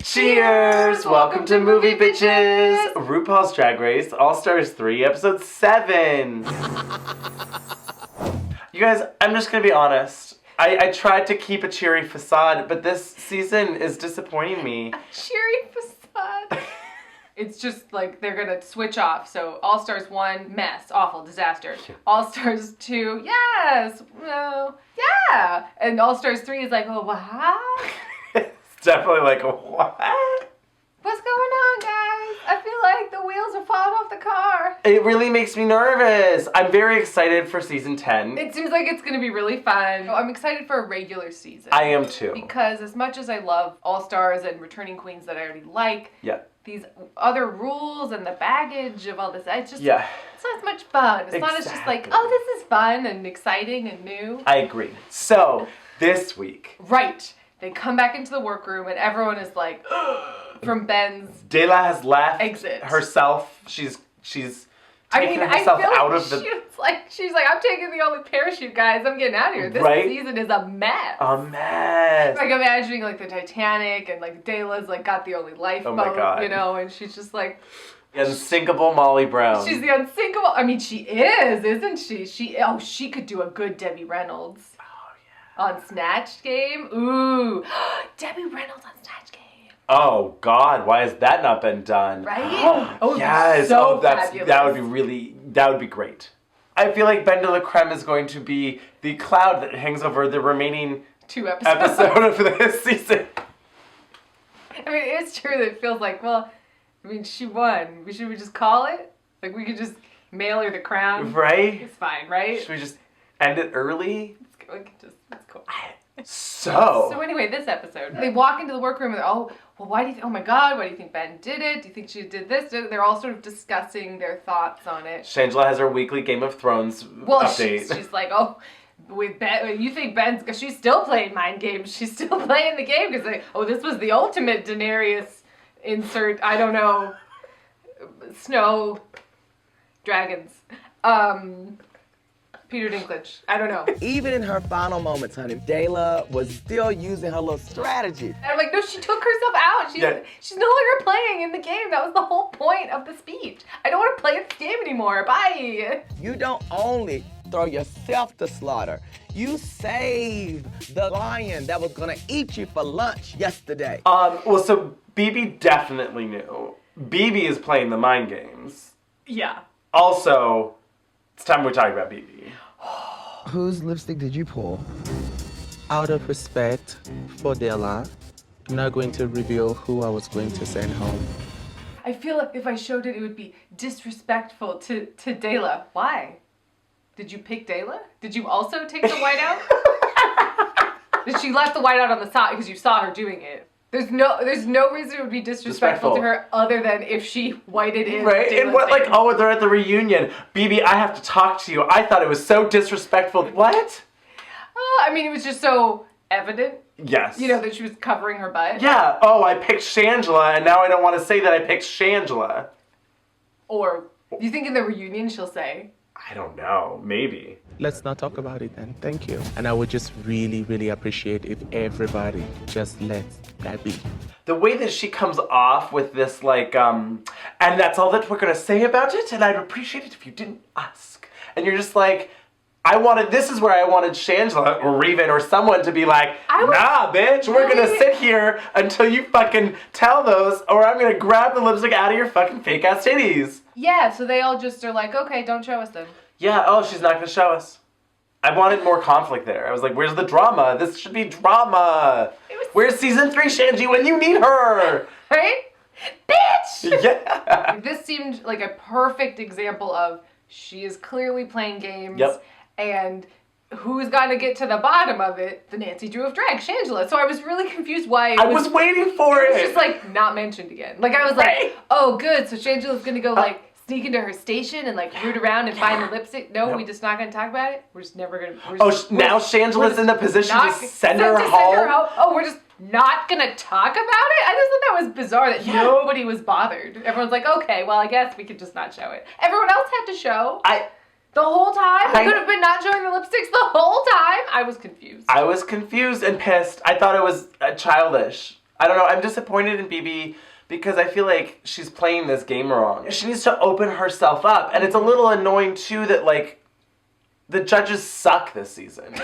Cheers! Welcome to Movie Bitches! RuPaul's Drag Race, All-Stars 3, Episode 7. You guys, I'm just gonna be honest. I tried to keep a cheery facade, but this season is disappointing me. A cheery facade? It's just like they're gonna switch off. So All-Stars 1, mess, awful, disaster. All-Stars 2, yes, no, yeah. And All-Stars 3 is like, oh, what? It's definitely like, what? What's going on, guys? I feel like the wheels are falling off the car. It really makes me nervous. I'm very excited for season 10. It seems like it's gonna be really fun. I'm excited for a regular season. I am too. Because as much as I love All-Stars and returning queens that I already like, yeah, these other rules and the baggage of all this, it's just, yeah, it's not as much fun. It's not as just like, oh, this is fun and exciting and new. I agree. So, this week. Right. They come back into the workroom and everyone is like, from Ben's Dela has left exit herself. She's taking herself out of the... She's like, I'm taking the only parachute, guys. I'm getting out of here. This season is a mess. A mess. Like imagining like the Titanic and like Dela's like got the only lifeboat, oh my God. You know, and she's just like... The unsinkable Molly Brown. She's the unsinkable... I mean, she is, isn't she? She could do a good Debbie Reynolds. On Snatch Game? Ooh. Debbie Reynolds on Snatch Game. Oh, God. Why has that not been done? Right? Oh, yes. So fabulous. That would be great. I feel like BenDeLaCreme is going to be the cloud that hangs over the remaining 2 episodes of this season. I mean, it's true that it feels like, well, I mean, she won. Should we just call it? Like, we could just mail her the crown? Right? It's fine, right? Should we just end it early? Let's go. So anyway, this episode, they walk into the workroom and they're, oh my God, why do you think Ben did it? Do you think she did this? They're all sort of discussing their thoughts on it. Shangela has her weekly Game of Thrones update. She's like, oh, with Ben, you think Ben's, she's still playing mind games. She's still playing the game because like, oh, this was the ultimate Daenerys insert, I don't know, snow dragons. Peter Dinklage. I don't know. Even in her final moments, honey, Dela was still using her little strategy. And I'm like, no, she took herself out. She's no longer playing in the game. That was the whole point of the speech. I don't want to play this game anymore. Bye. You don't only throw yourself to slaughter. You saved the lion that was gonna eat you for lunch yesterday. Well, so BB definitely knew. BB is playing the mind games. Yeah. Also, it's time we talk about BB. Whose lipstick did you pull? Out of respect for Dela, I'm not going to reveal who I was going to send home. I feel like if I showed it, it would be disrespectful to Dela. Why? Did you pick Dela? Did you also take the white out? Did she left the white out on the side because you saw her doing it? There's no reason it would be disrespectful to her other than if she whited in. Right? Dela's And what, name. like, oh, they're at the reunion. BB, I have to talk to you. I thought it was so disrespectful. What? I mean, it was just so evident. Yes. You know, that she was covering her butt. Yeah. Oh, I picked Shangela, and now I don't want to say that I picked Shangela. Or, do you think in the reunion she'll say? I don't know. Maybe. Let's not talk about it then. Thank you. And I would just really, really appreciate if everybody just lets that be. The way that she comes off with this, like, and that's all that we're going to say about it, and I'd appreciate it if you didn't ask. And you're just like, this is where I wanted Shangela or Raven or someone to be like, nah, bitch, we're going to sit here until you fucking tell those, or I'm going to grab the lipstick out of your fucking fake-ass titties. Yeah, so they all just are like, okay, don't show us them. Yeah, oh, she's not going to show us. I wanted more conflict there. I was like, where's the drama? This should be drama. Where's season 3, Shanji, when you need her? Right? Bitch! Yeah. This seemed like a perfect example of she is clearly playing games. Yep. And who's got to get to the bottom of it? The Nancy Drew of drag, Shangela. So I was really confused why I was waiting for it. It was just like not mentioned again. Like I was like, oh good, so Shangela's gonna go like sneak into her station and like root around and find the lipstick. No, we're just not gonna talk about it. We're just never gonna. Now Shangela's in the position to send her home. Oh, we're just not gonna talk about it? I just thought that was bizarre that nobody was bothered. Everyone's like, okay, well I guess we could just not show it. Everyone else had to show. The whole time? They could have been not showing the lipsticks the whole time? I was confused. I was confused and pissed. I thought it was childish. I don't know. I'm disappointed in BB because I feel like she's playing this game wrong. She needs to open herself up. And it's a little annoying, too, that, like, the judges suck this season.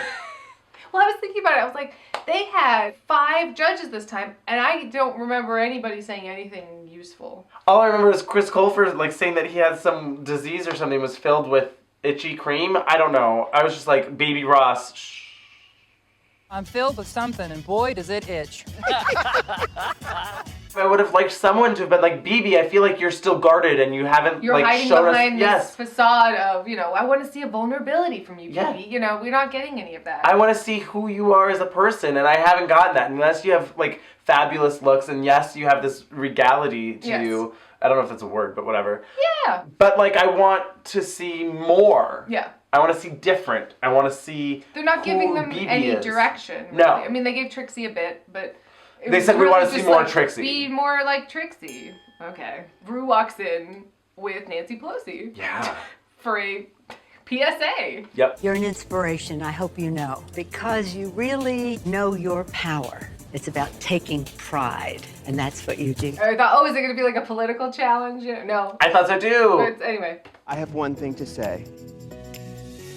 Well, I was thinking about it. I was like, they had 5 judges this time, and I don't remember anybody saying anything useful. All I remember is Chris Colfer, like, saying that he had some disease or something, was filled with itchy cream. I don't know. I was just like, Baby Ross, shh. I'm filled with something, and boy, does it itch. I would have liked someone to have been like, BB, I feel like you're still guarded and you haven't, You're like, hiding shown behind us. this facade of, you know, I want to see a vulnerability from you, Yeah. BB. You know, we're not getting any of that. I want to see who you are as a person, and I haven't gotten that. Unless you have, like, fabulous looks, and yes, you have this regality to Yes. you. I don't know if that's a word, but whatever. Yeah. But, like, I want to see more. Yeah. I want to see different. I want to see They're not giving who them BB any is. direction. No. Really. I mean, they gave Trixie a bit, but... it They was said we really want to see just, more like, Trixie. Be more like Trixie. Okay. Rue walks in with Nancy Pelosi. Yeah. For a PSA. Yep. You're an inspiration, I hope you know, because you really know your power. It's about taking pride, and that's what you do. I thought, oh, is it going to be like a political challenge? You know, no. I thought so too. But anyway. I have one thing to say.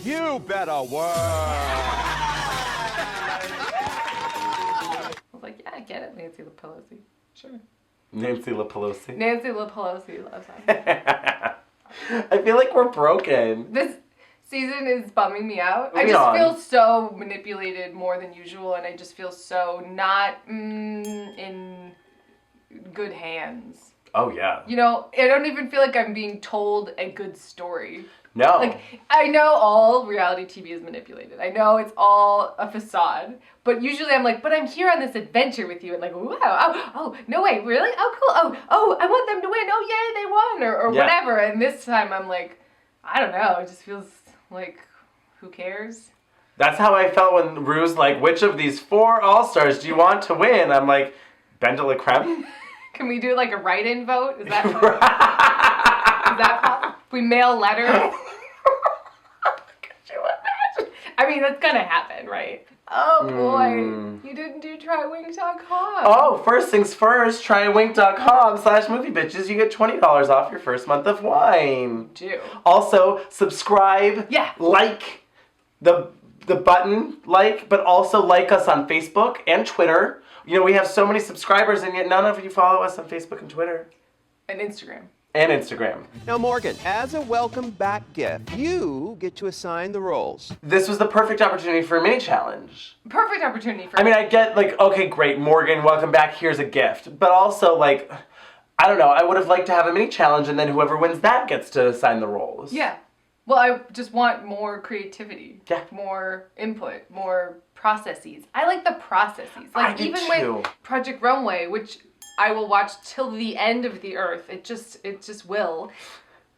You better work. I was like, yeah, I get it, Nancy Pelosi. Sure. Nancy Pelosi. Nancy Pelosi loves that. I feel like we're broken. This season is bumming me out. I Moving just on. feel so manipulated more than usual, and I just feel so not in good hands. Oh, yeah. You know, I don't even feel like I'm being told a good story. No. Like, I know all reality TV is manipulated. I know it's all a facade. But usually I'm like, but I'm here on this adventure with you. And like, wow, oh, no way, really? Oh, cool. Oh, I want them to win. Oh, yay, they won. Or Yeah. whatever. And this time I'm like, I don't know. It just feels like, who cares? That's how I felt when Rue's like, which of these 4 All-Stars do you want to win? I'm like, BenDeLaCreme? Can we do like a write-in vote? Is that possible? If we mail letters? Could you imagine? I mean, that's gonna happen, right? Oh boy, you didn't do trywink.com. Oh, first things first, trywink.com/moviebitches. You get $20 off your first month of wine. Do. Also, subscribe. Yeah. Like the button, like, but also like us on Facebook and Twitter. You know, we have so many subscribers, and yet none of you follow us on Facebook and Twitter. And Instagram. And Instagram. Now, Morgan, as a welcome back gift, you get to assign the roles. This was the perfect opportunity for a mini challenge. Perfect opportunity for I mean, I get, like, okay, great, Morgan, welcome back, here's a gift. But also, like, I don't know, I would have liked to have a mini challenge, and then whoever wins that gets to assign the roles. Yeah. Well, I just want more creativity. Yeah. More input, more processes. I like the processes. I Like, do even too. with Project Runway, which I will watch till the end of the earth. It just will.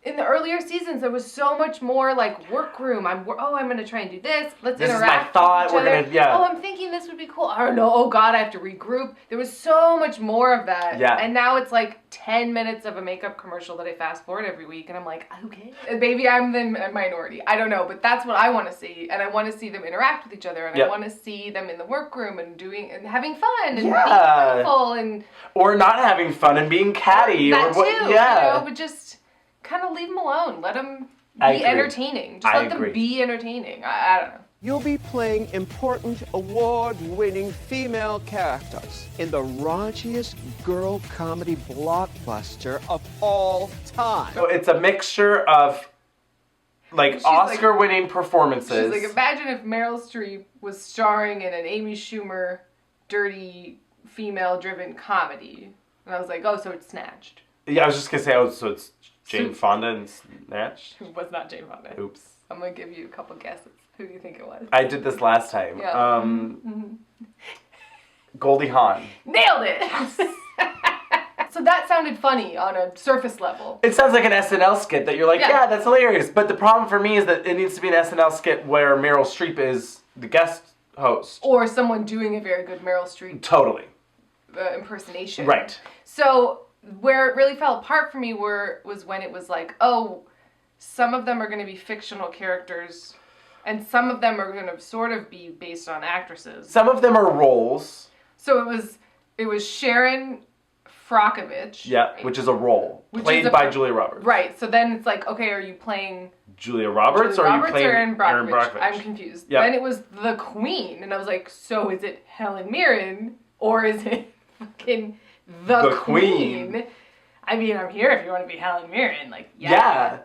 In the earlier seasons, there was so much more like workroom. I'm gonna try and do this. Let's This is interact my thought. with each We're other. gonna- yeah. Oh, I'm thinking this would be cool. I don't know. Oh God, I have to regroup. There was so much more of that. Yeah. And now it's like 10 minutes of a makeup commercial that I fast forward every week, and I'm like, okay, maybe I'm the minority. I don't know, but that's what I want to see, and I want to see them interact with each other, and Yep. I want to see them in the workroom and doing and having fun and being Yeah. playful and. Or not having fun and being catty. That or what, too, yeah. you know, but just kind of leave them alone. Let them I be agree. entertaining. Just I let agree. them be entertaining. I don't know. You'll be playing important, award-winning female characters in the raunchiest girl comedy blockbuster of all time. So it's a mixture of, like, She's like- Oscar-winning performances. She's like, imagine if Meryl Streep was starring in an Amy Schumer, dirty, female-driven comedy. And I was like, oh, so it's Snatched. Yeah, I was just gonna say, oh, so it's Jane Fonda and Snatch? Who was not Jane Fonda. Oops. I'm going to give you a couple guesses. Who do you think it was? I did this last time. Yeah. Goldie Hawn. Nailed it! So that sounded funny on a surface level. It sounds like an SNL skit that you're like, Yeah. yeah, that's hilarious. But the problem for me is that it needs to be an SNL skit where Meryl Streep is the guest host. Or someone doing a very good Meryl Streep Totally. impersonation. Right. So where it really fell apart for me was when it was like, oh, some of them are going to be fictional characters, and some of them are going to sort of be based on actresses. Some of them are roles. So it was It was Sharon Frockovich. Yeah, which is a role. Which played is by Julia Roberts. Right, so then it's like, okay, are you playing Julia Roberts Julia or are you Roberts playing or Erin Brockovich? Brockovich? I'm confused. Yep. Then it was the Queen, and I was like, so is it Helen Mirren or is it fucking the Queen? I mean, I'm here if you want to be Helen Mirren. Like, yeah.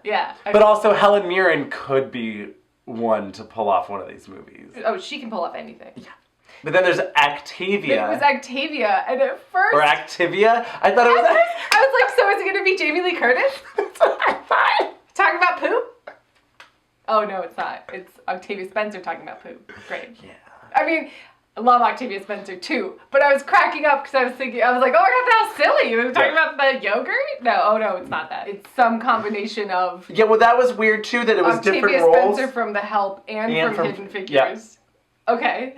But also, Helen Mirren could be one to pull off one of these movies. Oh, she can pull off anything. Yeah. But then there's Actavia. It was Actavia, and at first... Or Activia? I thought it was... I was like, so is it going to be Jamie Lee Curtis? That's what I thought. Talking about poop? Oh, no, it's not. It's Octavia Spencer talking about poop. Great. Yeah. I mean, I love Octavia Spencer, too. But I was cracking up because I was thinking, I was like, oh my God, how silly. You were talking about the yogurt? No, it's not that. It's some combination of... Yeah, well, that was weird, too, that it was Octavia different roles. Spencer from The Help and from Hidden Figures. Yeah. Okay.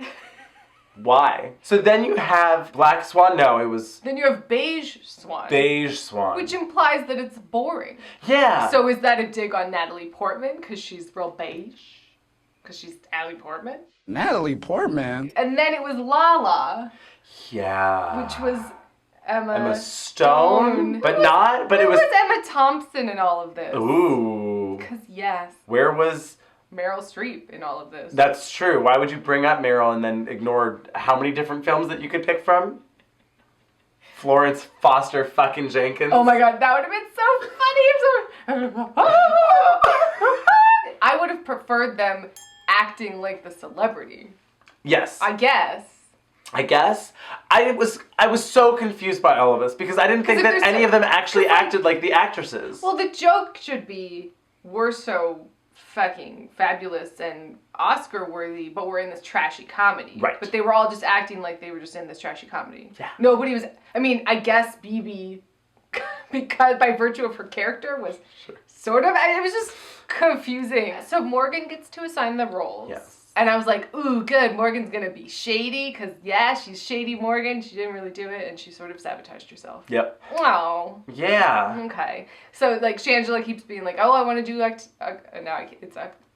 Why? So then you have Black Swan. No, it was... Then you have Beige Swan. Beige Swan. Which implies that it's boring. Yeah. So is that a dig on Natalie Portman? Because she's real beige? Because she's Natalie Portman? Natalie Portman? And then it was Lala. Yeah. Which was Emma Stone. But not... But where it was... was Emma Thompson in all of this? Ooh. Because yes. Where was... Meryl Streep in all of this. That's true. Why would you bring up Meryl and then ignore how many different films that you could pick from? Florence Foster fucking Jenkins. Oh my God, that would have been so funny. I would have preferred them acting like the celebrity. Yes. I guess. I was so confused by all of this because I didn't think that any of them actually acted like the actresses. Well, the joke should be, we're so fucking fabulous and Oscar worthy, but we're in this trashy comedy. Right. But they were all just acting like they were just in this trashy comedy. Yeah. Nobody was, I mean, I guess BB, because by virtue of her character was sort of, it was just confusing. So Morgan gets to assign the roles. Yes. And I was like, ooh, good, Morgan's gonna be shady, because yeah, she's shady Morgan. She didn't really do it, and she sort of sabotaged herself. Yep. Oh. Yeah. Okay. So, like, Shangela keeps being like, oh, I want to do it's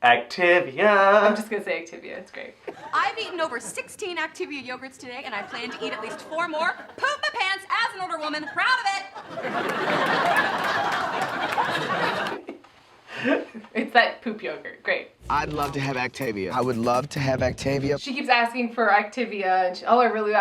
Activia. I'm just going to say Activia. It's great. I've eaten over 16 Activia yogurts today, and I plan to eat at least 4 more. Poop my pants as an older woman. Proud of it. It's that poop yogurt. Great. I'd love to have Actavia. I would love to have Actavia. She keeps asking for Activia, and I would really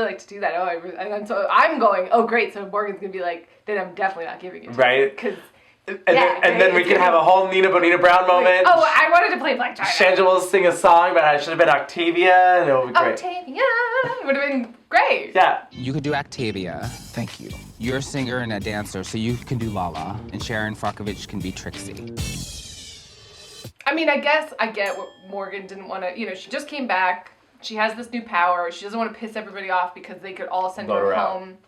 like to do that. And so I'm going, oh, great. So Morgan's going to be like, then I'm definitely not giving it to Right. Because... And then we can have a whole Nina Bonita Brown moment. Oh, I wanted to play Black China. Shangela will sing a song, but I should have been Octavia, and it would be great. Octavia. It would have been great. Yeah. You could do Actavia. Thank you. You're a singer and a dancer, so you can do Lala, and Sharon Frockovich can be Trixie. I mean, I guess I get what Morgan didn't want to, she just came back. She has this new power. She doesn't want to piss everybody off because they could all send her home.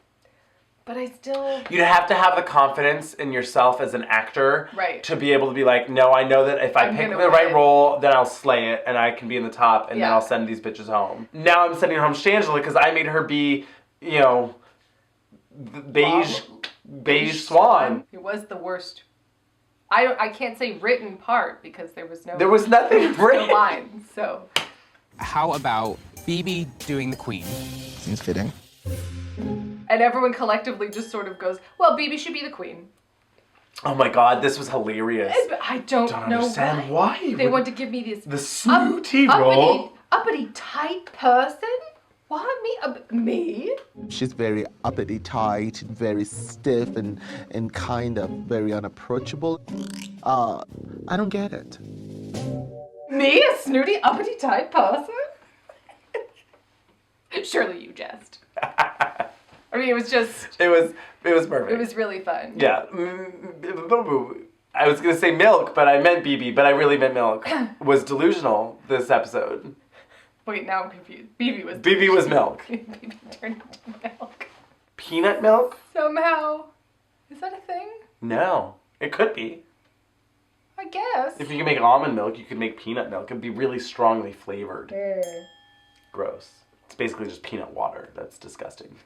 But I still... You'd have to have the confidence in yourself as an actor to be able to be like, no, I know that if I pick the right role, then I'll slay it, and I can be in the top, and then I'll send these bitches home. Now I'm sending home Shangela because I made her be, the beige swan. It was the worst. I can't say written part because there was no... There was nothing written. No lines, so... How about BB doing the Queen? Seems fitting. And everyone collectively just sort of goes, well, BB should be the Queen. Oh my God, this was hilarious. I don't know understand why. They want to give me this... The snooty role. Uppity tight person? Why me? Me? She's very uppity tight, very stiff, and kind of very unapproachable. I don't get it. Me? A snooty, uppity tight person? Surely you jest. I mean, it was just... It was perfect. It was really fun. Yeah. I was going to say Milk, but I meant BB, but I really meant Milk. Was delusional this episode. Wait, now I'm confused. BB was Milk. BB turned into Milk. Peanut milk? Somehow. Is that a thing? No. It could be. I guess. If you can make almond milk, you could make peanut milk. It'd be really strongly flavored. Gross. It's basically just peanut water. That's disgusting.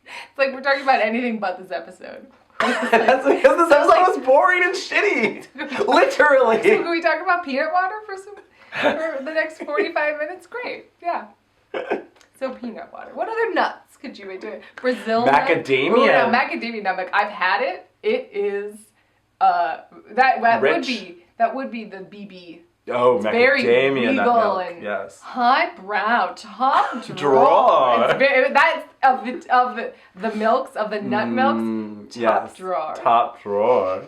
It's like we're talking about anything but this episode. That's because this episode was boring and shitty. Literally. So can we talk about peanut water for the next 45 minutes? Great. Yeah. So peanut butter. What other nuts could you do? Brazil nut? Macadamia. Ooh, no, macadamia nut. I've had it. It is that would be the BB. Oh, It's macadamia very nut legal milk. and Yes. highbrow, top Drawer. drawer. It's very, that's of the milks of the nut milks. Top Yes. drawer. Top drawer.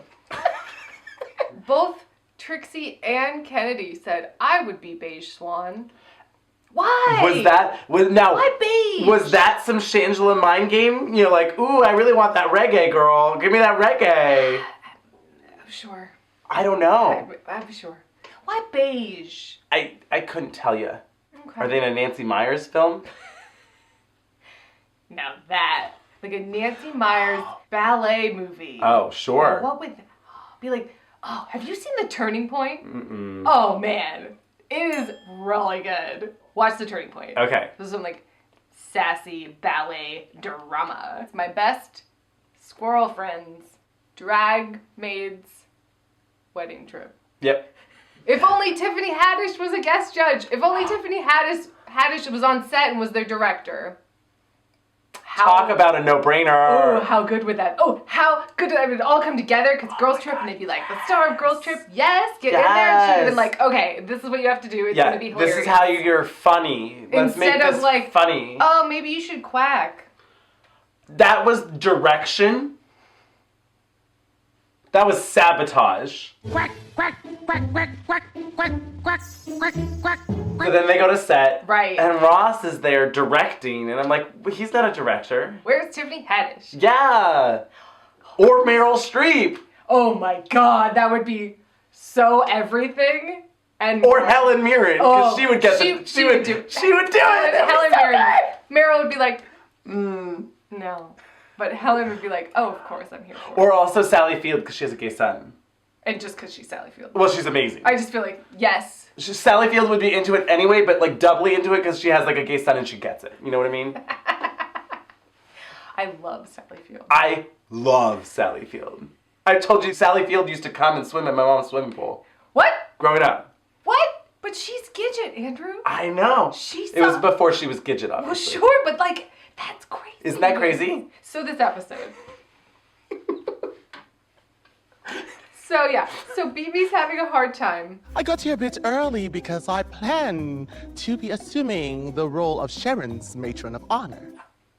Both Trixie and Kennedy said I would be beige swan. Why? Why beige? Was that some Shangela mind game? You know, like, ooh, I really want that reggae, girl. Give me that reggae. I'm sure. I don't know. I'm sure. Why beige? I couldn't tell you. Okay. Are they in a Nancy Meyers film? Now that, like a Nancy Meyers ballet movie. Oh, sure. What would be like? Oh, have you seen The Turning Point? Mm-mm. Oh man, it is really good. Watch The Turning Point. Okay. This is some like sassy ballet drama. It's my best squirrel friend's drag maid's wedding trip. Yep. If only Tiffany Haddish was a guest judge. If only Tiffany Haddish was on set and was their director. Talk about a no-brainer. Oh, how good would that? Oh, how good would that? It would all come together because Girls Trip, and they'd be like, the star of Girls Trip, yes, get in there. And she would have been like, okay, this is what you have to do. It's going to be hilarious. This is how you're funny. Let's Instead make of this like, funny. Oh, maybe you should quack. That was direction. That was sabotage. Quack, quack, quack, quack, quack, quack, quack, quack, quack. So then they go to set. Right. And Ross is there directing. And I'm like, well, he's not a director. Where's Tiffany Haddish? Yeah. Or Meryl Streep. Oh my god, that would be so everything. And or Helen Mirren. Because she would get she would do it. Helen Mirren. Meryl would be like, no. But Helen would be like, oh, of course, I'm here for it. Or also Sally Field, because she has a gay son. And just because she's Sally Field. Well, she's amazing. I just feel like, yes. Sally Field would be into it anyway, but like doubly into it because she has like a gay son and she gets it. You know what I mean? I love Sally Field. I love Sally Field. I told you Sally Field used to come and swim in my mom's swimming pool. What? Growing up. What? But she's Gidget, Andrew. I know. It was before she was Gidget, obviously. Well, sure, but like, that's crazy. Isn't that crazy? So this episode. So yeah, so BB's having a hard time. I got here a bit early because I plan to be assuming the role of Sharon's matron of honor.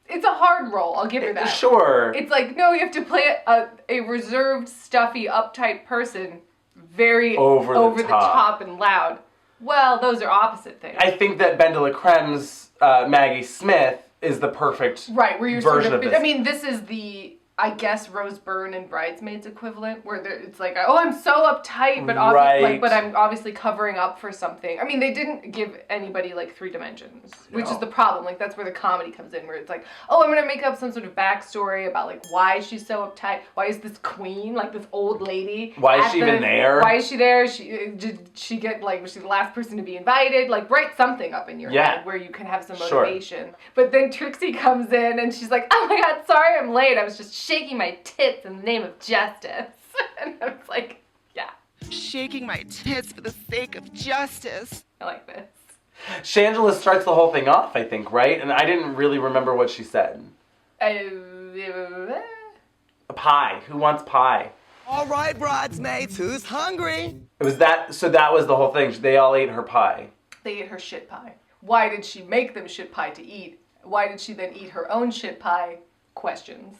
It's a hard role, I'll give her that. Sure. It's like, no, you have to play a reserved, stuffy, uptight person, very over the top and loud. Well, those are opposite things. I think that BenDeLaCreme's Maggie Smith is the perfect where you're version sort of this. I mean, this is the, I guess, Rose Byrne and Bridesmaids equivalent, where it's like, oh, I'm so uptight, but but I'm obviously covering up for something. I mean, they didn't give anybody like 3 dimensions, which is the problem. Like, that's where the comedy comes in, where it's like, oh, I'm gonna make up some sort of backstory about like why she's so uptight. Why is this queen, like this old lady? Why is she even there? Why is she there? Did she get like, was she the last person to be invited? Like, write something up in your head where you can have some motivation. Sure. But then Trixie comes in and she's like, oh my god, sorry I'm late. I was just shaking my tits in the name of justice. And I was like, yeah. Shaking my tits for the sake of justice. I like this. Shangela starts the whole thing off, I think, right? And I didn't really remember what she said. A pie. Who wants pie? All right, bridesmaids, who's hungry? It was that, so that was the whole thing. They all ate her pie. They ate her shit pie. Why did she make them shit pie to eat? Why did she then eat her own shit pie? Questions.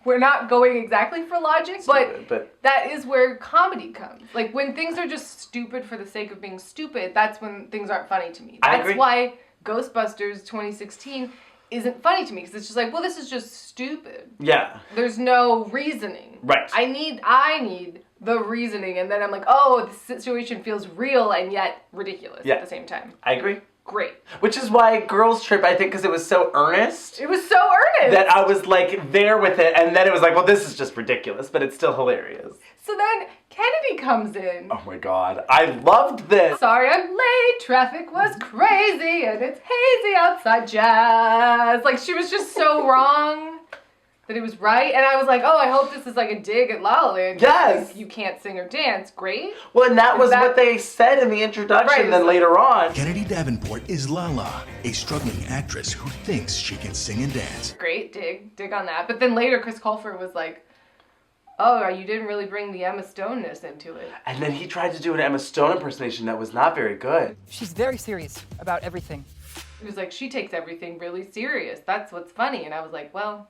We're not going exactly for logic, but that is where comedy comes. Like, when things are just stupid for the sake of being stupid, that's when things aren't funny to me. That's why Ghostbusters 2016 isn't funny to me, because it's just like, well, this is just stupid. Yeah. There's no reasoning. Right. I need the reasoning, and then I'm like, oh, the situation feels real and yet ridiculous at the same time. I agree. Great. Which is why Girls Trip, I think, because it was so earnest. It was so earnest. That I was like there with it, and then it was like, well, this is just ridiculous, but it's still hilarious. So then Kennedy comes in. Oh my god, I loved this. Sorry I'm late, traffic was crazy, and it's hazy outside, jazz. Like, she was just so wrong. That it was right, and I was like, oh, I hope this is like a dig at La La Land. Yes! Like, you can't sing or dance. Great. Well, and that was what they said in the introduction, Right, then later on. Kennedy Davenport is Lala, a struggling actress who thinks she can sing and dance. Great, dig on that. But then later, Chris Colfer was like, oh, you didn't really bring the Emma Stone-ness into it. And then he tried to do an Emma Stone impersonation that was not very good. She's very serious about everything. It was like, she takes everything really serious. That's what's funny. And I was like, well,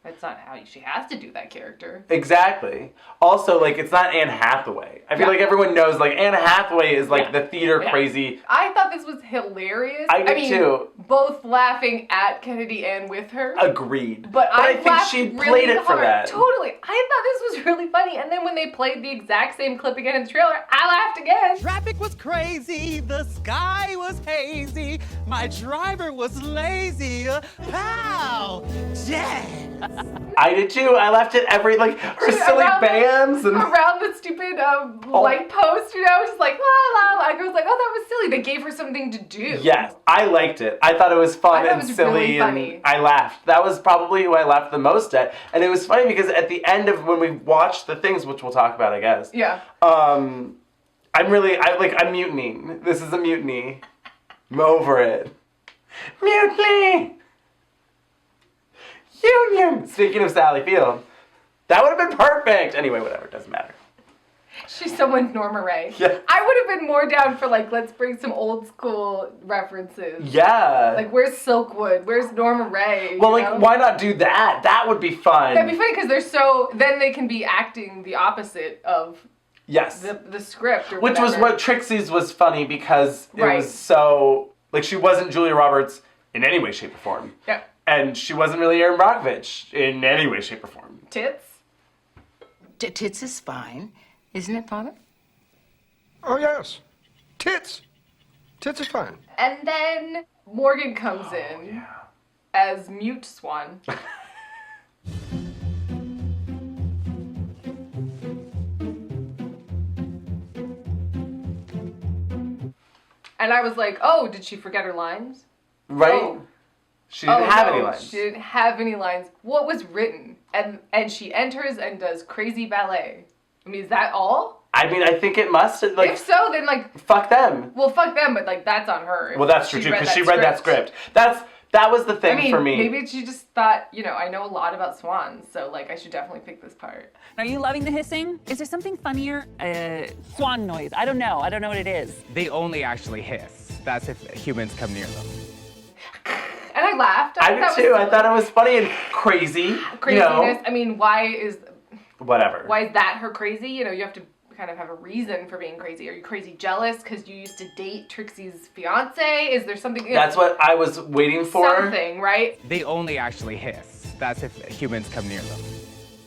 that's not how she has to do that character. Exactly. Also, like, it's not Anne Hathaway. I feel like everyone knows, like, Anne Hathaway is, like, the theater crazy. I thought this was hilarious. I did too. Both laughing at Kennedy and with her. Agreed. But I think she laughed played really it for hard. that. Totally. I thought this was really funny. And then when they played the exact same clip again in the trailer, I laughed again. Traffic was crazy, the sky was hazy, my driver was lazy. Pow! Dead! I did too. I laughed at every, like, her silly bands and around the stupid light post, you know, just like la la la. I was like, oh, that was silly. They gave her something to do. Yes, I liked it. I thought it was fun and silly, really funny. and I laughed. That was probably who I laughed the most at. And it was funny because at the end of when we watched the things, which we'll talk about, I guess. Yeah. I'm mutinying. This is a mutiny. I'm over it. Mutiny! Union! Speaking of Sally Field, that would have been perfect. Anyway, whatever, it doesn't matter. She's someone's Norma Ray. Yeah. I would have been more down for like, let's bring some old school references. Yeah. Like, where's Silkwood? Where's Norma Ray? Well, you know? why not do that? That would be fun. That'd be funny because then they can be acting the opposite of yes. the script or Which whatever. was what Trixie's was funny because it was so, like, she wasn't Julia Roberts in any way, shape, or form. Yeah. And she wasn't really Erin Brockovich in any way, shape, or form. Tits? Tits is fine. Isn't it, Father? Oh, yes. Tits. Tits are fine. And then Morgan comes in as Mute Swan. And I was like, oh, did she forget her lines? Right? Oh. She didn't have any no, lines. She didn't have any lines. What was written? And she enters and does crazy ballet. I mean, is that all? I mean, I think it must. Like, if so, then like... fuck them. Well, fuck them, but like that's on her. Well, that's true too, because she read that script. That was the thing for me. Maybe she just thought, you know, I know a lot about swans, so like I should definitely pick this part. Are you loving the hissing? Is there something funnier? Swan noise. I don't know. I don't know what it is. They only actually hiss. That's if humans come near them. And I laughed. I did too. I thought it was funny and crazy. Craziness. You know? I mean, why is that her crazy? You know, you have to kind of have a reason for being crazy. Are you crazy jealous because you used to date Trixie's fiance? Is there something? That's what I was waiting for. Something, right? They only actually hiss. That's if humans come near them.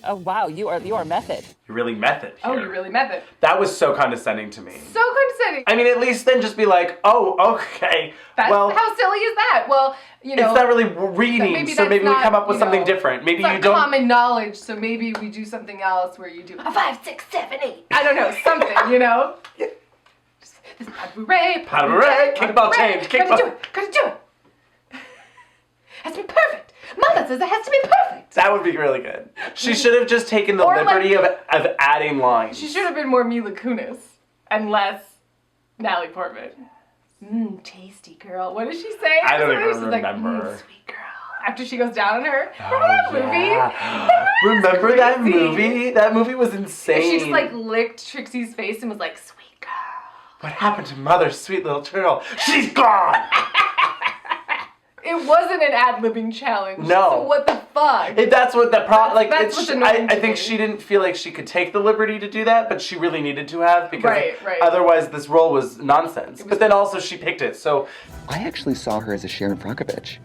Oh wow, you are method. You're really method here. Oh, you really method. That was so condescending to me. So condescending. I mean, at least then just be like, oh, okay. How silly is that? Well, you know, it's not really reading, so maybe we come up with something different. Maybe you don't. Common knowledge, so maybe we do something else where you do a 5, 6, 7, 8. I don't know, something, you know. This pas de bourrée, kickball change, kickball. Gotta do it. Has to be perfect. Mama says it has to be perfect. That would be really good. She should have just taken the liberty of adding lines. She should have been more Mila Kunis and less Natalie Portman. Tasty girl. What does she say? I don't even She's remember. Like, sweet girl. After she goes down on her. Remember that movie? That movie was insane. She just like licked Trixie's face and was like, sweet girl. What happened to Mother, sweet little turtle? She's gone! It wasn't an ad-libbing challenge. No. So what the fuck? That's what the problem. Like, that's what's annoying I to think me. she didn't feel like she could take the liberty to do that, but she really needed to have because Right. otherwise this role was nonsense. But then also she picked it, so I actually saw her as a Sharon Frankovich,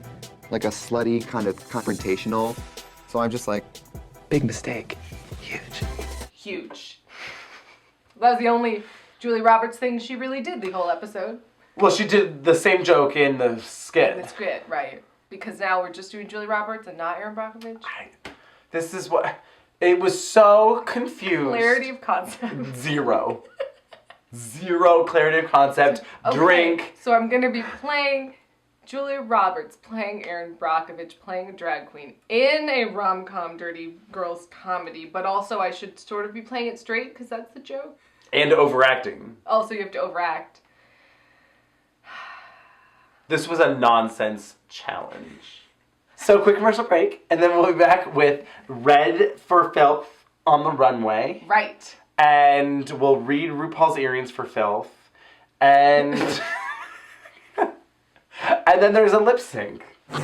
like a slutty kind of confrontational. So I'm just like, big mistake, Huge. That was the only Julie Roberts thing she really did the whole episode. well, she did the same joke in the skit. In the script, right. Because now we're just doing Julie Roberts and not Erin Brockovich. This is what it was so confused. Clarity of concept. Zero clarity of concept. Okay, Drink. So I'm gonna be playing Julia Roberts playing Erin Brockovich, playing a drag queen in a rom-com dirty girls comedy, but also I should sort of be playing it straight because that's the joke. And overacting. Also, you have to overact. This was a nonsense challenge. So quick commercial break, and then we'll be back with Red for Filth on the runway. Right. And we'll read RuPaul's earrings for filth. And and then there's a lip sync. Ru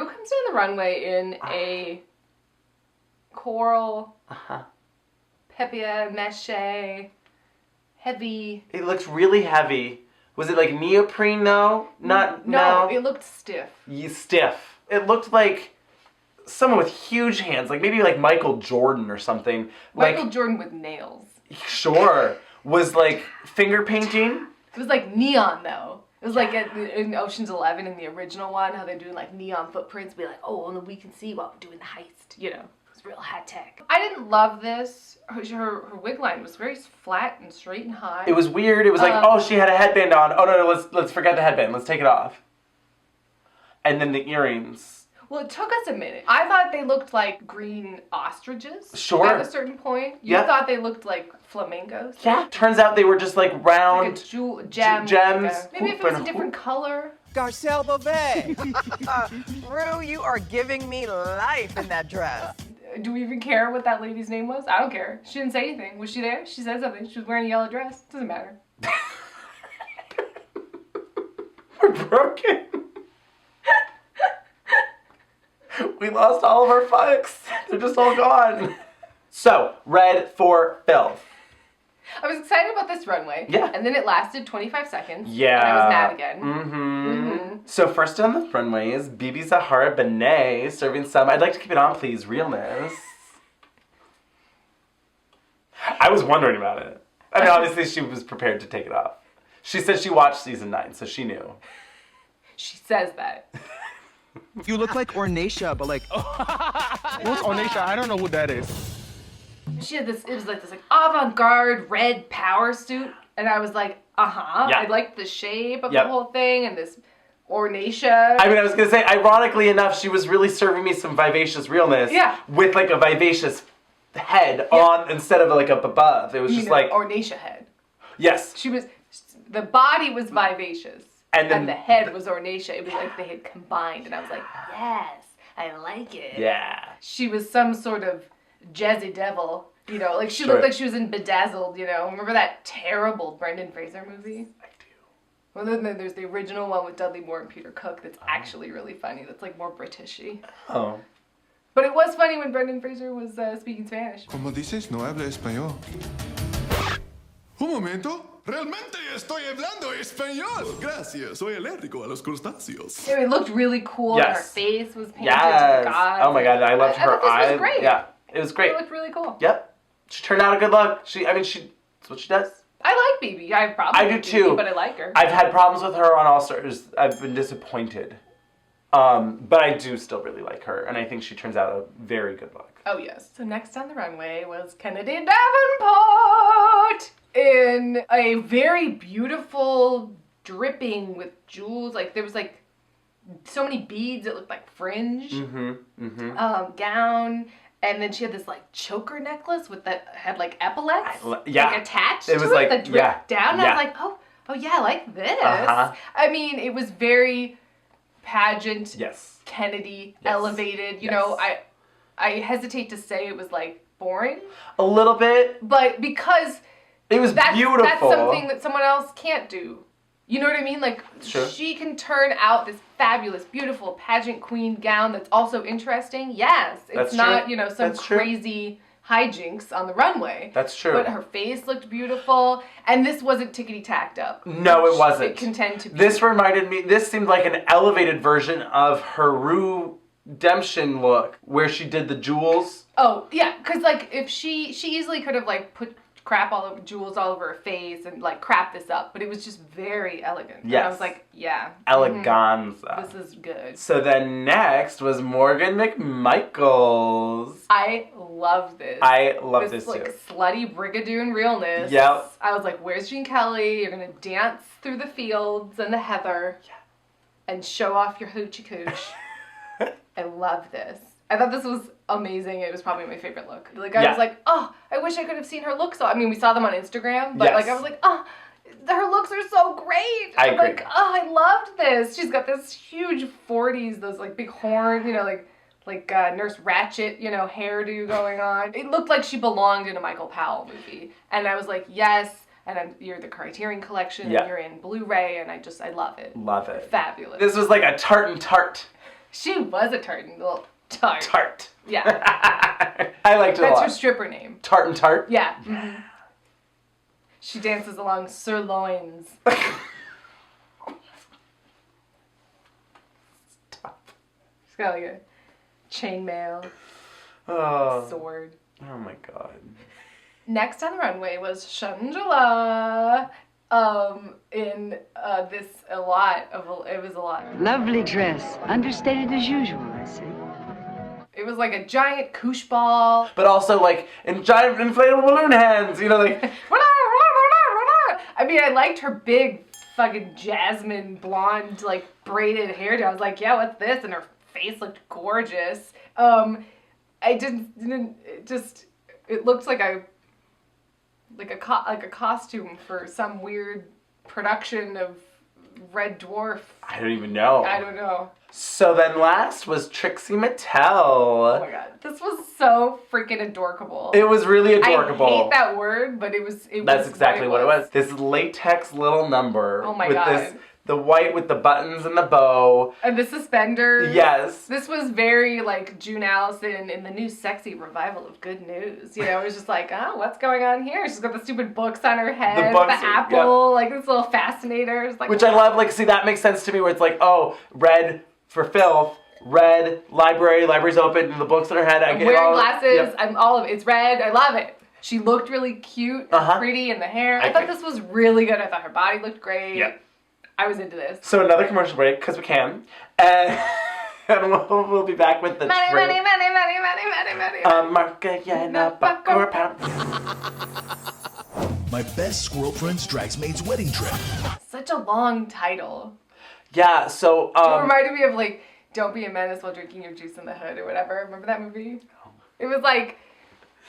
comes down the runway in a coral, papier mâché, heavy. It looks really heavy. Was it like neoprene though? No, it looked stiff. Stiff. It looked like someone with huge hands, like maybe like Michael Jordan or something. Michael Jordan with nails. Sure. Was like finger painting. It was like neon though. It was like in Ocean's 11 in the original one, how they're doing like neon footprints, be like, oh, and we can see while we're doing the heist, you know. It was real high tech. I didn't love this. Her wig line was very flat and straight and high. It was weird. It was like, oh, she had a headband on. Oh no, let's forget the headband. Let's take it off. And then the earrings. Well, it took us a minute. I thought they looked like green ostriches. Sure. At a certain point. You thought they looked like flamingos. Yeah. Turns out they were just like round like gems. Maybe if it was a different color. Garcelle Beauvais. Ru, you are giving me life in that dress. Do we even care what that lady's name was? I don't care. She didn't say anything. Was she there? She said something. She was wearing a yellow dress. Doesn't matter. We're broken. We lost all of our fucks. They're just all gone. So, Red for Filth. I was excited about this runway. Yeah. And then it lasted 25 seconds. Yeah. And I was mad again. Mm-hmm. So first on the runway is Bibi Zahara Benet serving some, I'd like to keep it on please, realness. I was wondering about it. I mean, obviously she was prepared to take it off. She said she watched season 9, so she knew. She says that. You look like Ornacia, but like... What's Ornacia? I don't know what that is. She had this, it was like this avant-garde red power suit. And I was like, uh-huh. Yeah. I liked the shape of Yep. the whole thing and this Ornacia. I mean, I was going to say, ironically enough, she was really serving me some vivacious realness. Yeah. With like a vivacious head on instead of like up above. It was just like... Ornacia head. Yes. She was, the body was vivacious. And the head was Ornacia. It was like they had combined. And I was like, yes, I like it. Yeah. She was some sort of jazzy devil. You know, like she Sure. looked like she was in Bedazzled, you know. Remember that terrible Brendan Fraser movie? I do. Well, then there's the original one with Dudley Moore and Peter Cook that's actually really funny. That's like more Britishy. Oh. But it was funny when Brendan Fraser was speaking Spanish. Como dices, no habla español. Un momento. Realmente estoy hablando español. Gracias. Soy alérgico a los crustáceos. It looked really cool. Yes. Her face was painted Yes. to God. Oh my God, I loved her thought this eyes. was great. Yeah, it was great. It looked really cool. Yep. She turned out a good look. That's what she does. I like BB. I have problems I do with too. BB, but I like her. I've had problems with her on All Stars. I've been disappointed. But I do still really like her, and I think she turns out a very good look. Oh, yes. So next on the runway was Kennedy Davenport in a very beautiful, dripping with jewels. Like, there was, like, so many beads. It looked like fringe. Gown. And then she had this, like, choker necklace had, like, epaulets. Like, attached It was to like, that dripped down. And I yeah. was like, oh, yeah, I like this. Uh-huh. I mean, it was very pageant. Yes. Kennedy, Yes. elevated. You Yes. know, I hesitate to say it was like boring, A little bit. but because It was beautiful. That's something that someone else can't do. You know what I mean? Like Sure. she can turn out this fabulous, beautiful pageant queen gown that's also interesting. Yes, it's That's not true. you know some That's true. crazy hijinks on the runway. That's true. But her face looked beautiful, and this wasn't tickety tacked up. No, it which wasn't. It can tend to be. This seemed like an elevated version of her Redemption look, where she did the jewels. Oh, yeah, because, like, if she easily could have, like, crap all over, jewels all over her face and like crap this up, but it was just very elegant. Yes. And I was like, yeah. Eleganza. This is good. So then next was Morgan McMichaels. I love this. I love this like too. slutty brigadoon realness. Yep. I was like, where's Gene Kelly? You're gonna dance through the fields and the heather and show off your hoochie cooch. I love this. I thought this was amazing. It was probably my favorite look. Like I was like, oh, I wish I could have seen her look. So I mean, we saw them on Instagram, but like I was like, oh, her looks are so great. I agree. Like, oh, I loved this. She's got this huge 40s, those like big horns, you know, like Nurse Ratched, you know, hairdo going on. It looked like she belonged in a Michael Powell movie, and I was like, yes. And you're the Criterion Collection, and you're in Blu-ray, and I love it. Love it. Fabulous. This was like a tartan tart. She was a tartan little tart. Tart. Yeah. I liked it a lot. That's her stripper name. Tartan tart? Yeah. Mm-hmm. She dances along sirloins. Stop. She's got like a chainmail, sword. Oh my god. Next on the runway was Shangela. In this it was a lot. Lovely dress. Understated as usual, I see. It was like a giant koosh ball. But also like in giant inflatable balloon hands, you know, like. I mean, I liked her big fucking jasmine blonde, like braided hairdo. I was like, yeah, what's this? And her face looked gorgeous. It looked like a costume for some weird production of Red Dwarf. I don't even know. I don't know. So then last was Trixie Mattel. Oh my god. This was so freaking adorkable. It was really adorkable. I hate that word, but That's exactly what it was. This latex little number. Oh my with god. The white with the buttons and the bow. And the suspenders. Yes. This was very like June Allison in the new sexy revival of Good News. You know, it was just like, oh, what's going on here? She's got the stupid books on her head, the apple, like this little fascinator. It's like, which I love, like, see, that makes sense to me where it's like, oh, red for filth, red, library's open, and the books on her head. I'm wearing glasses, I'm all of it. It's red, I love it. She looked really cute and pretty in the hair. I thought this was really good. I thought her body looked great. Yeah. I was into this. So another commercial break, because we can. And we'll be back with the money. My best squirrel friend's dragsmaid's wedding trip. Such a long title. Yeah, so It reminded me of like Don't Be a Menace While Drinking Your Juice in the Hood or whatever. Remember that movie? It was like,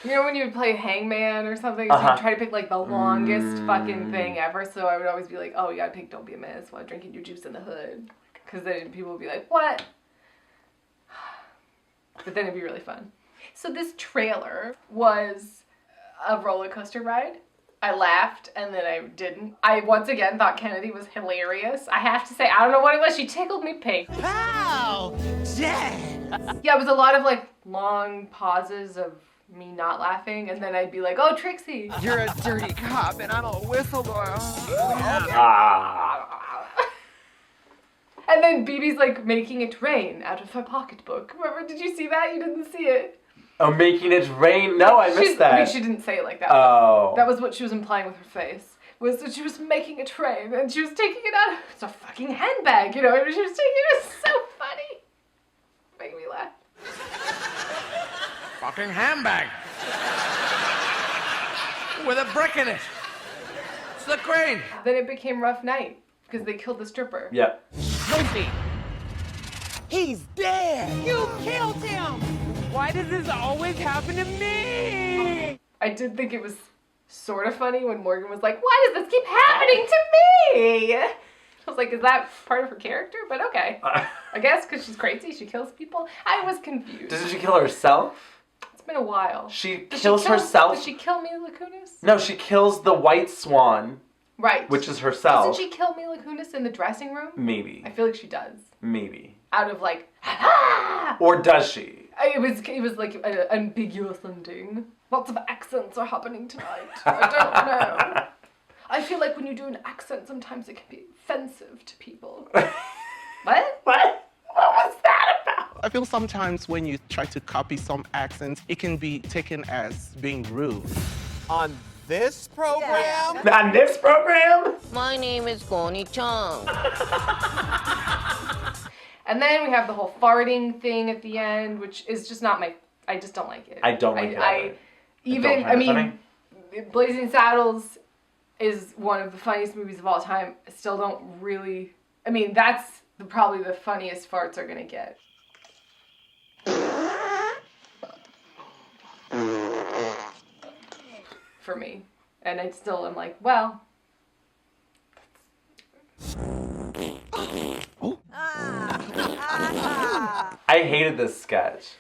you know when you would play Hangman or something, so you'd try to pick like the longest fucking thing ever, so I would always be like, oh, you gotta pick Don't Be a Menace While Drinking Your Juice in the Hood. Because then people would be like, what? But then it'd be really fun. So this trailer was a roller coaster ride. I laughed and then I didn't. I once again thought Kennedy was hilarious. I have to say, I don't know what it was. She tickled me pink. How? Dang! Yeah, it was a lot of like long pauses of me not laughing, and then I'd be like, oh, Trixie. You're a dirty cop and I'm a whistleblower. And then BB's like making it rain out of her pocketbook. Remember, did you see that? You didn't see it. Oh, making it rain? No, I missed that. I mean, she didn't say it like that. Oh. That was what she was implying with her face. Was that she was making it rain and she was taking it out. It's a fucking handbag, you know. She was taking it. It was so funny. Making me laugh. Fucking handbag. With a brick in it. It's the crane. Then it became Rough Night because they killed the stripper. Yeah. Lucy. He's dead. You killed him. Why does this always happen to me? I did think it was sort of funny when Morgan was like, why does this keep happening to me? I was like, is that part of her character? But okay. I guess because she's crazy, she kills people. I was confused. Doesn't she kill herself? It's been a while. She kills herself? Did she kill Mila Kunis? No, she kills the white swan. Right. Which is herself. Doesn't she kill Mila Kunis in the dressing room? Maybe. I feel like she does. Maybe. Out of like, ha! Or does she? It was like an ambiguous ending. Lots of accents are happening tonight. I don't know. I feel like when you do an accent, sometimes it can be offensive to people. What? What was that about? I feel sometimes when you try to copy some accents, it can be taken as being rude. On this program? On this program? My name is Connie Chung. And then we have the whole farting thing at the end, which is just not I just don't like it. I don't like it either. I mean, Blazing Saddles is one of the funniest movies of all time. I still don't really, I mean, that's probably the funniest farts are gonna get. For me. And I still am like, well. I hated this sketch.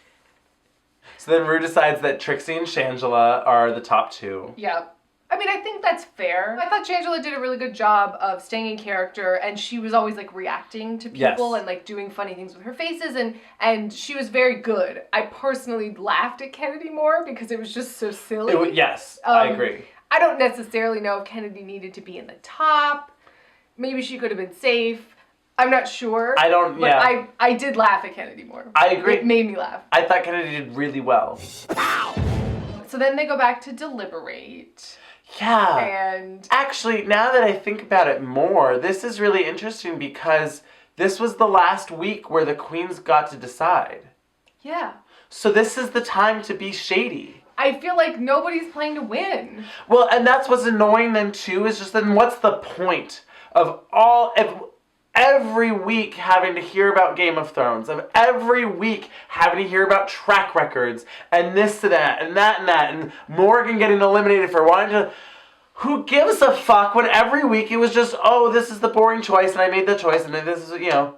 So then Ru decides that Trixie and Shangela are the top two. Yeah. I mean, I think that's fair. I thought Shangela did a really good job of staying in character, and she was always like reacting to people and like doing funny things with her faces, and she was very good. I personally laughed at Kennedy more because it was just so silly. Yes, I agree. I don't necessarily know if Kennedy needed to be in the top. Maybe she could have been safe. I'm not sure. But I did laugh at Kennedy more. I agree. It made me laugh. I thought Kennedy did really well. So then they go back to deliberate. Yeah. And actually, now that I think about it more, this is really interesting because this was the last week where the queens got to decide. Yeah. So this is the time to be shady. I feel like nobody's playing to win. Well, and that's what's annoying then too, is just then what's the point of every week having to hear about Game of Thrones, of every week having to hear about track records, and this and that, and that and that, and Morgan getting eliminated for wanting to... Who gives a fuck when every week it was just, oh, this is the boring choice, and I made the choice, and this is, you know...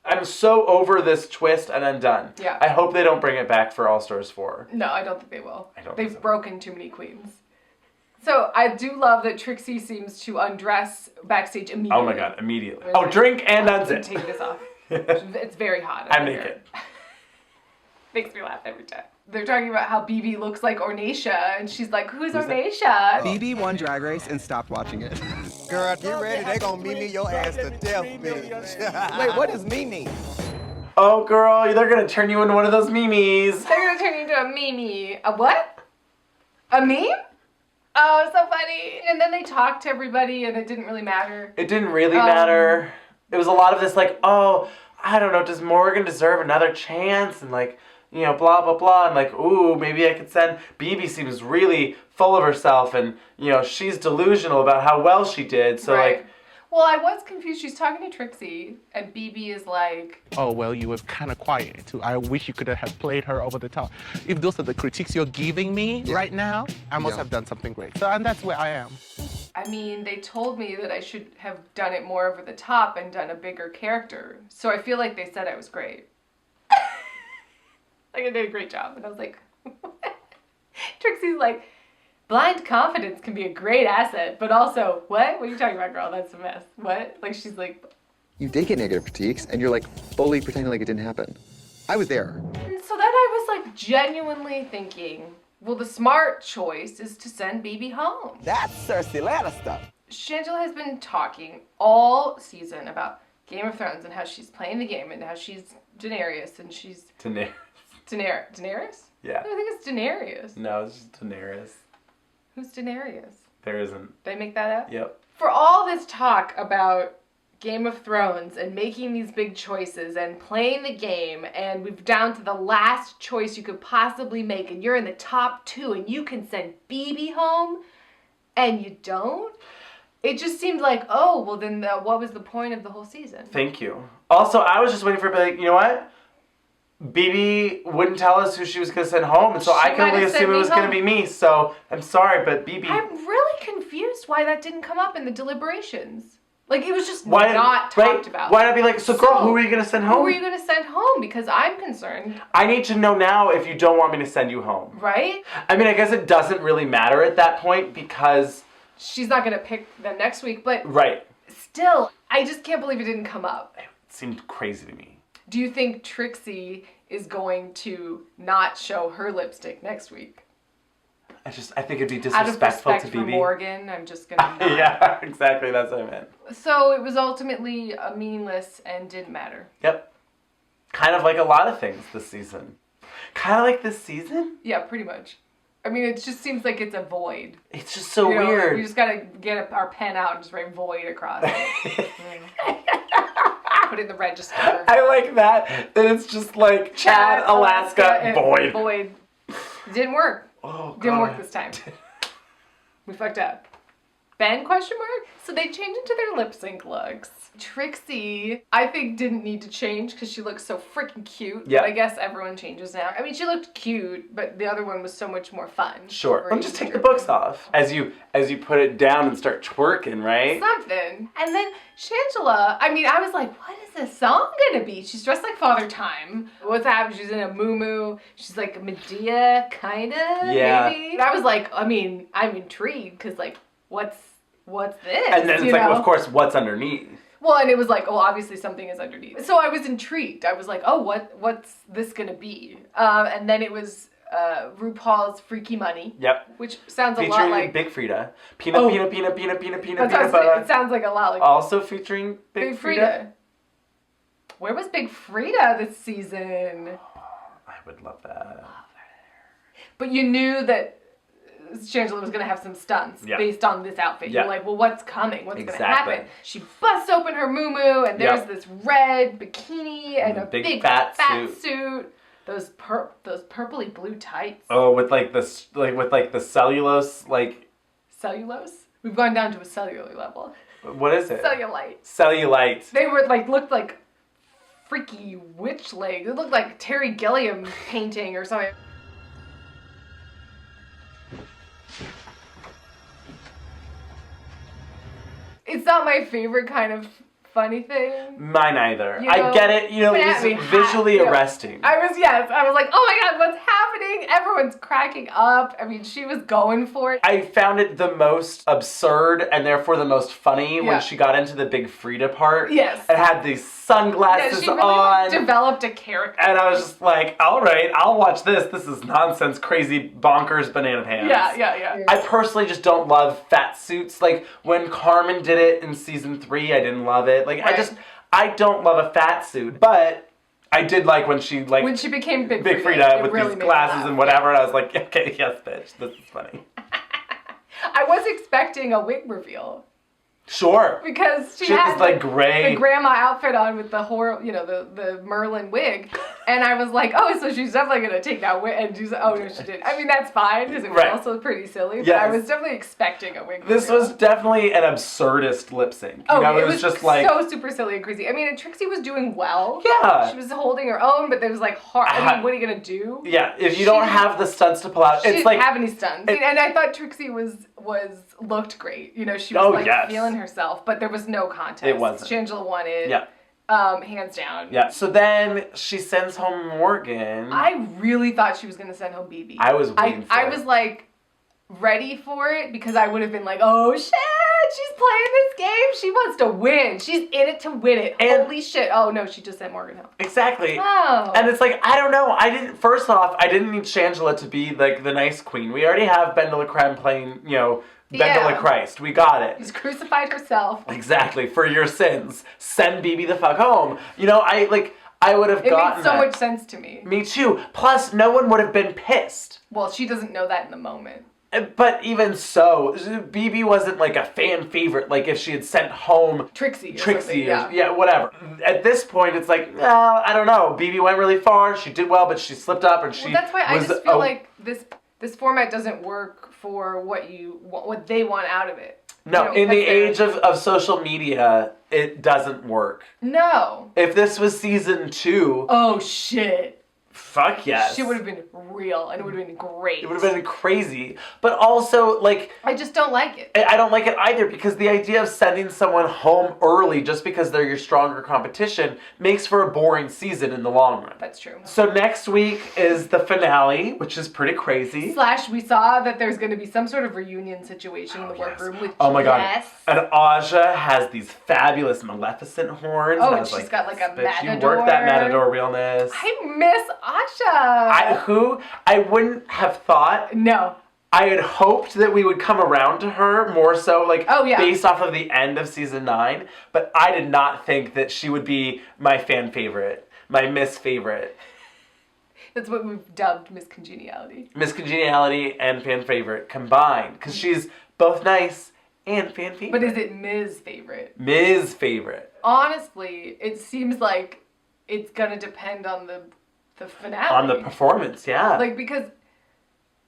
I'm so over this twist, and I'm done. Yeah. I hope they don't bring it back for All Stars 4. No, I don't think they will. They've so. broken too many queens. So I do love that Trixie seems to undress backstage immediately. Oh my god, immediately. Oh, drink and unzip. Take this off. It's very hot. I'm naked. Makes me laugh every time. They're talking about how BB looks like Ornacia, and she's like, who's Ornacia? BB won Drag Race and stopped watching it. Girl, get ready. They gonna Mimi your ass to death, bitch. Wait, what is Mimi? Oh, girl, they're gonna turn you into one of those memes. They're gonna turn you into a meme. A what? A meme? Oh, so funny. And then they talked to everybody, and it didn't really matter. It didn't really matter. It was a lot of this like, oh, I don't know, does Morgan deserve another chance? And like, you know, blah, blah, blah. And like, ooh, maybe I could send... BB seems really full of herself, and, you know, she's delusional about how well she did. So like... Well, I was confused. She's talking to Trixie, and BB is like... Oh, well, you were kind of quiet, too. I wish you could have played her over the top. If those are the critiques you're giving me right now, I must have done something great. So, and that's where I am. I mean, they told me that I should have done it more over the top and done a bigger character. So I feel like they said I was great. Like I did a great job. And I was like... Trixie's like... Blind confidence can be a great asset, but also, what? What are you talking about, girl? That's a mess. What? Like, she's like... You did get negative critiques, and you're like fully pretending like it didn't happen. I was there. And so then I was like genuinely thinking, well, the smart choice is to send BB home. That's Cersei Lannister. Shangela has been talking all season about Game of Thrones and how she's playing the game and how she's Daenerys and she's... Daenerys? I Yeah. think it's Daenerys. No, it's just Daenerys. Who's Daenerys? There isn't. Did I make that up? Yep. For all this talk about Game of Thrones and making these big choices and playing the game, and we've down to the last choice you could possibly make, and you're in the top 2 and you can send BB home and you don't? It just seemed like, oh, well then what was the point of the whole season? Thank you. Also, I was just waiting for her to be like, you know what? BB wouldn't tell us who she was going to send home, and so I can only assume it was going to be me, so I'm sorry, but BB... I'm really confused why that didn't come up in the deliberations. Like, it was just not talked about. Why not be like, so girl, who are you going to send home? Who are you going to send home? Because I'm concerned. I need to know now if you don't want me to send you home. Right? I mean, I guess it doesn't really matter at that point, because... She's not going to pick them next week, but... Right. Still, I just can't believe it didn't come up. It seemed crazy to me. Do you think Trixie is going to not show her lipstick next week? I think it'd be disrespectful Out of respect to for BB. Morgan, I'm just gonna not. Yeah, exactly, that's what I meant. So it was ultimately meaningless and didn't matter. Yep. Kind of like a lot of things this season. Kind of like this season? Yeah, pretty much. I mean, it just seems like it's a void. It's just so You know, weird. We just gotta get our pen out and just write void across it. Put it in the register. I like that. That it's just like Chad, Alaska, and void. Void. It didn't work. Oh, Didn't work God. this time. We fucked up. Ben, question mark? So they changed into their lip sync looks. Trixie, I think, didn't need to change because she looks so freaking cute. Yeah. But I guess everyone changes now. I mean, she looked cute, but the other one was so much more fun. Sure. Let me just take the books off. As you put it down and start twerking, right? Something. And then Shangela, I mean, I was like, what is this song gonna be? She's dressed like Father Time. What's happening? She's in a muumuu. She's like a Medea, kinda, Yeah. maybe. And I was like, I mean, I'm intrigued, because like, what's this? And then it's you like, know? of course, what's underneath? Well, and it was like, oh, obviously something is underneath. So I was intrigued. I was like, oh, what's this gonna be? And then it was RuPaul's Freaky Money. Yep. Which sounds a lot Featuring like Big Frida. Peanut butter. It sounds like a lot like Also featuring Big Frida. Where was Big Frida this season? I would love that. But you knew that Shangela was going to have some stunts based on this outfit. Yeah. You're like, well, what's coming? What's going to Exactly. happen? She busts open her muumuu, and there's this red bikini and a big fat suit. Those purpley blue tights. Oh, with the cellulose, like. Cellulose? We've gone down to a cellular level. What is it? Cellulite. Cellulite. They were looked like freaky witch legs. It looked like Terry Gilliam painting or something. It's not my favorite kind of funny thing. Mine either. You know, I get it. You know, it's it's visually arresting. I was like, oh my God, what's happening? Everyone's cracking up. I mean, she was going for it. I found it the most absurd and therefore the most funny when she got into the Big Frida part. Yes. And had these sunglasses she really on. developed a character. And I was just like, all right, I'll watch this. This is nonsense, crazy, bonkers, banana pants. Yeah. I personally just don't love fat suits. Like, when Carmen did it in season 3, I didn't love it. Like, I don't love a fat suit. But I did like when she became Big Frida Frida with really these made me glasses laugh. and whatever. And I was like, okay, yes, bitch, this is funny. I was expecting a wig reveal. Sure. Because she had had this, like, gray... the grandma outfit on with the the Merlin wig. And I was like, oh, so she's definitely going to take that wig. And she's oh, no, she didn't. I mean, that's fine, because it was also pretty silly. But I was definitely expecting a wig This reveal. was definitely an absurdist lip sync. Oh, You know, it was just like... so super silly and crazy. I mean, and Trixie was doing well. Yeah. She was holding her own, but there was like hard. I mean, what are you going to do? Yeah, if you don't have the stunts to pull out, She it's didn't like... have any stunts. And I thought Trixie looked great. You know, she was feeling herself, but there was no contest. It wasn't. Shangela won it. Yeah. Hands down. Yeah. So then she sends home Morgan. I really thought she was going to send home BB. I was waiting for I it. was like ready for it because I would have been like, oh shit, she's playing this game. She wants to win. She's in it to win it. Holy shit. Oh no, she just sent Morgan home. Exactly. Oh. And it's like, I don't know. First off, I didn't need Shangela to be like the nice queen. We already have BenDeLaCreme playing, you know, BenDeLaChrist. We got it. She's crucified herself. Exactly. For your sins. Send BB the fuck home. You know, I would have gotten It made so that. much sense to me. Me too. Plus, no one would have been pissed. Well, she doesn't know that in the moment. But even so, BB wasn't like a fan favorite. Like if she had sent home Trixie, whatever. At this point, it's like, no, I don't know. BB went really far. She did well, but she slipped up, and she. Well, that's why I just feel like this format doesn't work for what they want out of it. No, in the age of social media, it doesn't work. No. If this was season 2. Oh shit. Fuck yes. She would have been real, and it would have been great. It would have been crazy. But also, like... I just don't like it. I don't like it either, because the idea of sending someone home early just because they're your stronger competition makes for a boring season in the long run. That's true. So next week is the finale, which is pretty crazy. / we saw that there's going to be some sort of reunion situation in the workroom with Oh my god. Jess. And Aja has these fabulous Maleficent horns. Oh, I and was she's like, got like a bitch, matador. you work that matador realness. I miss Asha. I wouldn't have thought. No. I had hoped that we would come around to her more so, like, based off of the end of season 9, but I did not think that she would be my fan favorite, my Miss favorite. That's what we've dubbed Miss Congeniality. Miss Congeniality and fan favorite combined. Because she's both nice and fan favorite. But is it Ms. favorite? Ms. favorite. Honestly, it seems like it's gonna depend on the finale. On the performance, yeah. Like, because,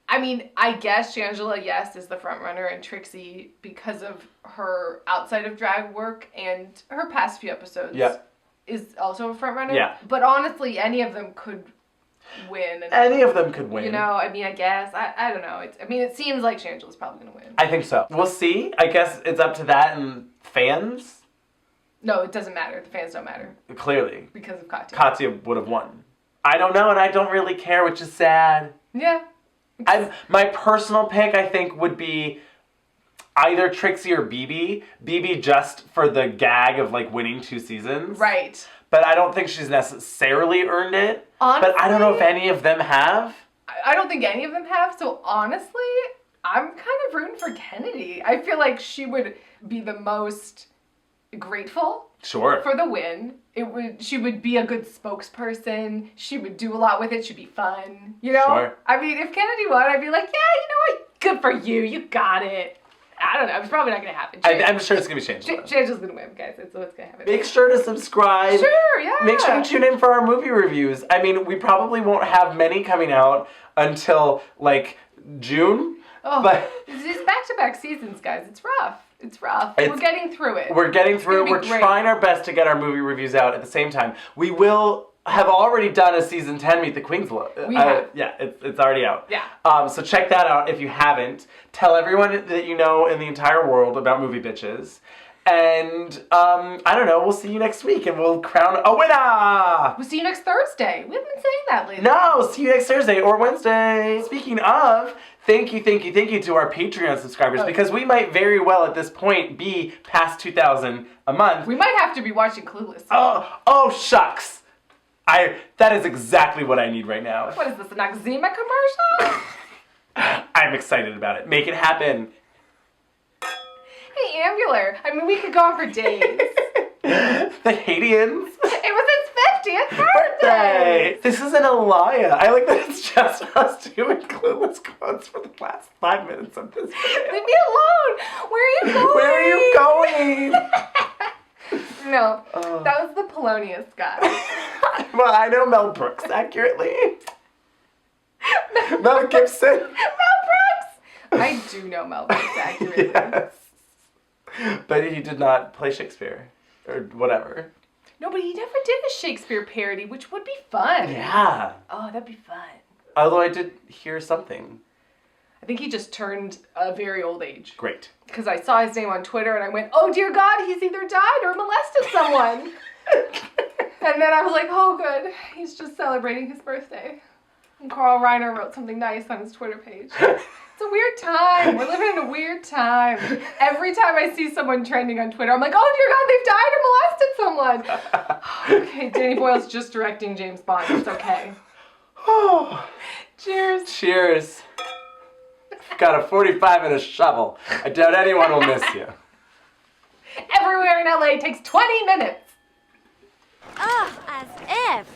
I mean, I guess Shangela, yes, is the front runner, and Trixie, because of her outside of drag work and her past few episodes, is also a front runner. Yeah. But honestly, any of them could win. And, any of them could win. You know, I mean, I guess. I don't know. It seems like Shangela's probably going to win. I think so. We'll see. I guess it's up to that and fans. No, it doesn't matter. The fans don't matter. Clearly. Because of Katya. Katya would have won. I don't know, and I don't really care, which is sad. Yeah. My personal pick, I think, would be either Trixie or BB. BB just for the gag of, like, winning 2 seasons. Right. But I don't think she's necessarily earned it. Honestly, but I don't know if any of them have. I don't think any of them have, so honestly, I'm kind of rooting for Kennedy. I feel like she would be the most grateful Sure. for the win. She would be a good spokesperson. She would do a lot with it. She'd be fun. You know? Sure. I mean, if Kennedy won, I'd be like, yeah, you know what? Good for you. You got it. I don't know. It's probably not going to happen. I'm sure it's going to be Shangela. Shangela's going to win, guys. That's what's going to happen. Make sure to subscribe. Sure, yeah. Make sure to tune in for our movie reviews. I mean, we probably won't have many coming out until, like, June. Oh, but these back-to-back seasons, guys. It's rough. It's rough. We're getting through it. We're getting through it. We're great. trying our best to get our movie reviews out at the same time. We will have already done a season 10 Meet the Queens look. We have. Yeah, it's already out. Yeah. So check that out if you haven't. Tell everyone that you know in the entire world about MovieBitches. And, I don't know, we'll see you next week and we'll crown a winner! We'll see you next Thursday. We haven't been saying that lately. No, see you next Thursday or Wednesday. Speaking of, thank you to our Patreon subscribers because we might very well at this point be past 2,000 a month. We might have to be watching Clueless. Oh, shucks. That is exactly what I need right now. What is this, an Noxzema commercial? I'm excited about it. Make it happen. Hey, Ambular. I mean, we could go on for days. The Haitians. It was his 50th birthday. This isn't a lie. I like that it's just us doing Clueless quotes for the last 5 minutes of this video. Leave me alone. Where are you going? Where are you going? No, that was the Polonius guy. Well, I know Mel Brooks accurately. Mel Gibson. Mel Brooks! I do know Mel Brooks accurately. Yes. But he did not play Shakespeare. Or whatever. No, but he never did a Shakespeare parody, which would be fun. Yeah. Oh, that'd be fun. Although I did hear something. I think he just turned a very old age. Great. Because I saw his name on Twitter and I went, oh dear God, he's either died or molested someone. And then I was like, oh good, he's just celebrating his birthday. And Carl Reiner wrote something nice on his Twitter page. It's a weird time. We're living in a weird time. Every time I see someone trending on Twitter, I'm like, oh dear God, they've died or molested someone. Okay, Danny Boyle's just directing James Bond. It's okay. Cheers. Cheers. Got a 45 and a shovel. I doubt anyone will miss you. Everywhere in LA takes 20 minutes. As if.